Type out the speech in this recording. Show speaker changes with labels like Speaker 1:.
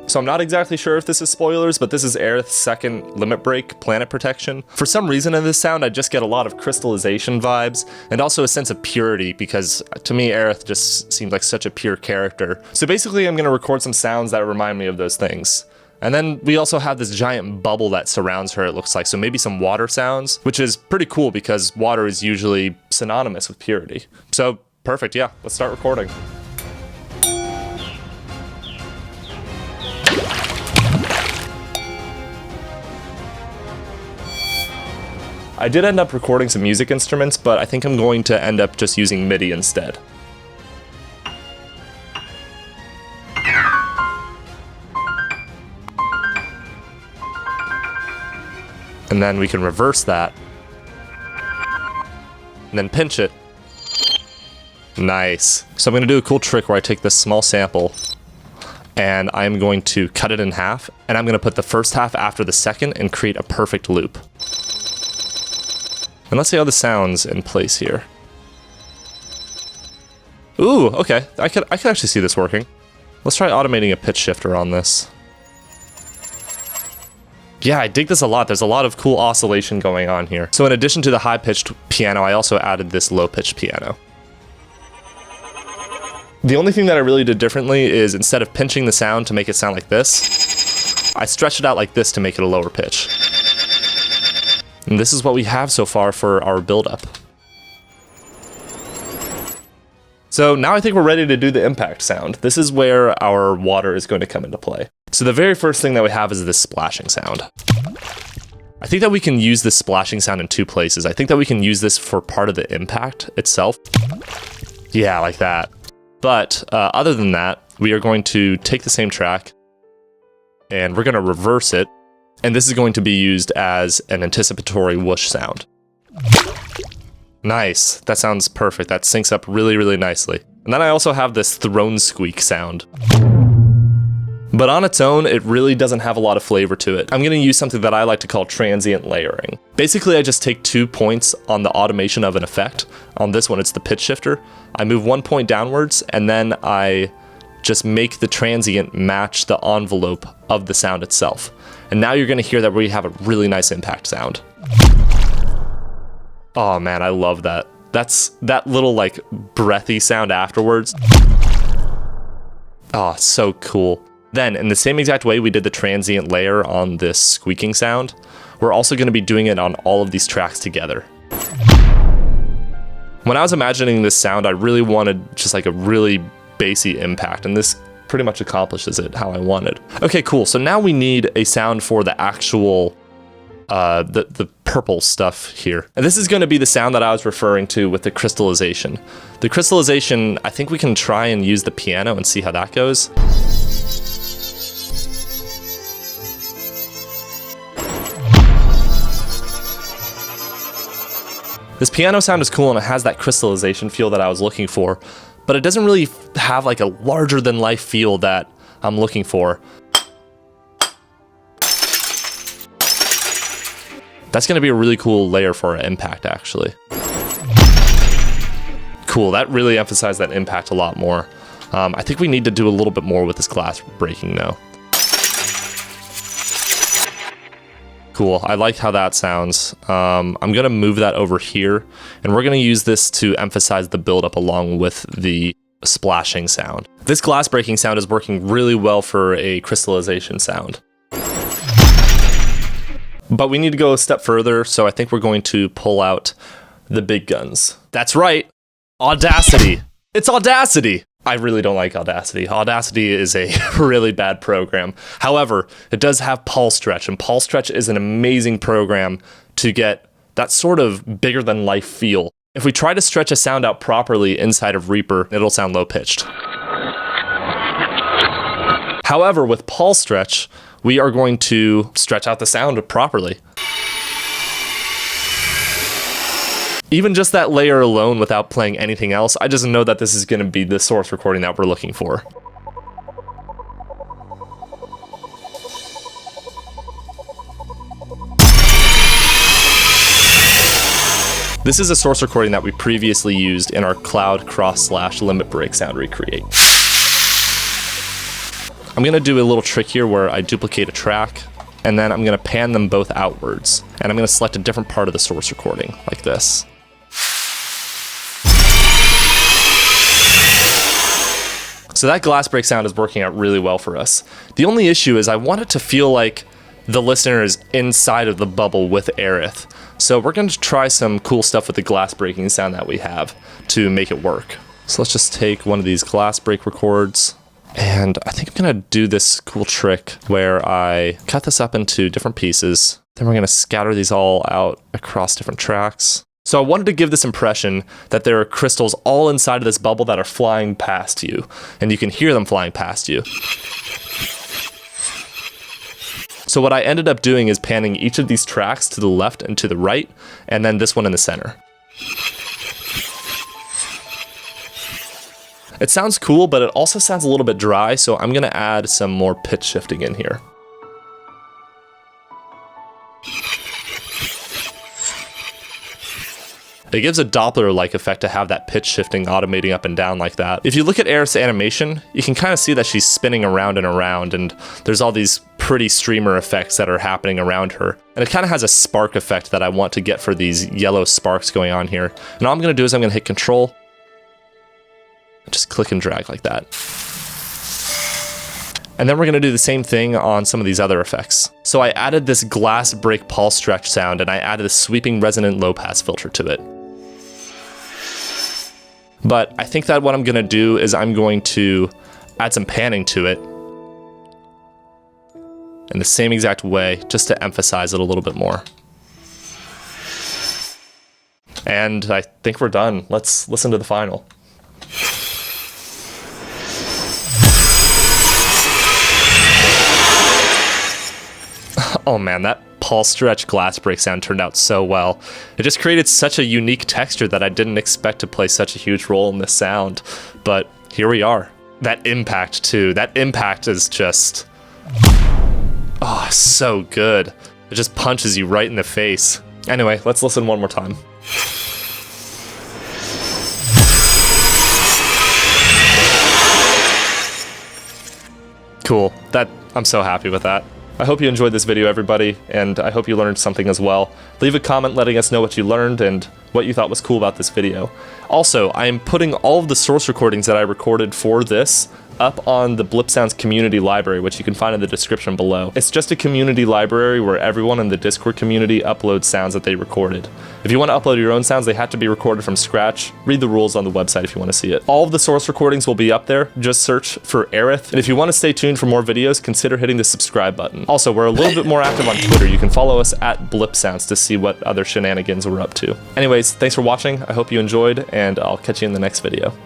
Speaker 1: So I'm not exactly sure if this is spoilers, but this is Aeriths' second Limit Break, Planet Protection. For some reason in this sound, I just get a lot of crystallization vibes, and also a sense of purity, because to me, Aerith just seems like such a pure character. So basically, I'm gonna record some sounds that remind me of those things. And then we also have this giant bubble that surrounds her, it looks like, so maybe some water sounds, which is pretty cool because water is usually synonymous with purity. So, perfect, yeah, let's start recording. I did end up recording some music instruments, but I think I'm going to end up just using MIDI instead. And then we can reverse that. And then pinch it. Nice. So I'm gonna do a cool trick where I take this small sample and I'm going to cut it in half, and I'm gonna put the first half after the second and create a perfect loop. And let's see how this sounds in place here. Ooh, okay. I could actually see this working. Let's try automating a pitch shifter on this. Yeah, I dig this a lot. There's a lot of cool oscillation going on here. So in addition to the high-pitched piano, I also added this low-pitched piano. The only thing that I really did differently is instead of pinching the sound to make it sound like this, I stretched it out like this to make it a lower pitch. And this is what we have so far for our build-up. So now I think we're ready to do the impact sound. This is where our water is going to come into play. So the very first thing that we have is this splashing sound. I think that we can use this splashing sound in two places. I think that we can use this for part of the impact itself. Yeah, like that. But other than that, we are going to take the same track and we're going to reverse it. And this is going to be used as an anticipatory whoosh sound. Nice. That sounds perfect. That syncs up really, really nicely. And then I also have this throne squeak sound. But on its own, it really doesn't have a lot of flavor to it. I'm gonna use something that I like to call transient layering. Basically, I just take 2 points on the automation of an effect. On this one, it's the pitch shifter. I move 1 point downwards, and then I just make the transient match the envelope of the sound itself. And now you're gonna hear that we have a really nice impact sound. Oh man, I love that. That's that little like breathy sound afterwards. Oh, so cool. Then, in the same exact way we did the transient layer on this squeaking sound, we're also going to be doing it on all of these tracks together. When I was imagining this sound, I really wanted just like a really bassy impact, and this pretty much accomplishes it how I wanted. Okay, cool. So now we need a sound for the actual, the purple stuff here. And this is going to be the sound that I was referring to with the crystallization. The crystallization, I think we can try and use the piano and see how that goes. This piano sound is cool and it has that crystallization feel that I was looking for, but it doesn't really have like a larger than life feel that I'm looking for. That's gonna be a really cool layer for an impact, actually. Cool, that really emphasized that impact a lot more. I think we need to do a little bit more with this glass breaking though. Cool, I like how that sounds. I'm gonna move that over here, and we're gonna use this to emphasize the buildup along with the splashing sound. This glass breaking sound is working really well for a crystallization sound. But we need to go a step further, so I think we're going to pull out the big guns. That's right, Audacity. It's Audacity. I really don't like Audacity. Audacity is a really bad program. However, it does have Pulse Stretch, and Pulse Stretch is an amazing program to get that sort of bigger than life feel. If we try to stretch a sound out properly inside of Reaper, it'll sound low pitched. However, with Pulse Stretch, we are going to stretch out the sound properly. Even just that layer alone without playing anything else, I just know that this is going to be the source recording that we're looking for. This is a source recording that we previously used in our Cloud Cross/Limit Break sound recreate. I'm gonna do a little trick here where I duplicate a track, and then I'm gonna pan them both outwards. And I'm gonna select a different part of the source recording, like this. So that glass break sound is working out really well for us. The only issue is I want it to feel like the listener is inside of the bubble with Aerith. So we're going to try some cool stuff with the glass breaking sound that we have to make it work. So let's just take one of these glass break records, and I think I'm going to do this cool trick where I cut this up into different pieces. Then we're going to scatter these all out across different tracks. So I wanted to give this impression that there are crystals all inside of this bubble that are flying past you, and you can hear them flying past you. So what I ended up doing is panning each of these tracks to the left and to the right, and then this one in the center. It sounds cool, but it also sounds a little bit dry, so I'm gonna add some more pitch shifting in here. It gives a Doppler-like effect to have that pitch shifting automating up and down like that. If you look at Aerith's animation, you can kind of see that she's spinning around and around, and there's all these pretty streamer effects that are happening around her. And it kind of has a spark effect that I want to get for these yellow sparks going on here. And all I'm gonna do is I'm gonna hit Control, just click and drag like that. And then we're gonna do the same thing on some of these other effects. So I added this glass break pulse stretch sound, and I added a sweeping resonant low pass filter to it. But I think that what I'm gonna do is I'm going to add some panning to it in the same exact way, just to emphasize it a little bit more. And I think we're done. Let's listen to the final. Oh man, that pulse stretch glass break sound turned out so well. It just created such a unique texture that I didn't expect to play such a huge role in this sound. But here we are. That impact too. That impact is just, oh, so good. It just punches you right in the face. Anyway, let's listen one more time. Cool. I'm so happy with that. I hope you enjoyed this video, everybody, and I hope you learned something as well. Leave a comment letting us know what you learned and what you thought was cool about this video. Also, I am putting all of the source recordings that I recorded for this up on the Blipsounds community library, which you can find in the description below. It's just a community library where everyone in the Discord community uploads sounds that they recorded. If you want to upload your own sounds, they have to be recorded from scratch. Read the rules on the website if you want to see it. All of the source recordings will be up there. Just search for Aerith. And if you want to stay tuned for more videos, consider hitting the subscribe button. Also, we're a little bit more active on Twitter. You can follow us at Blipsounds to see what other shenanigans we're up to. Anyways, thanks for watching. I hope you enjoyed, and I'll catch you in the next video.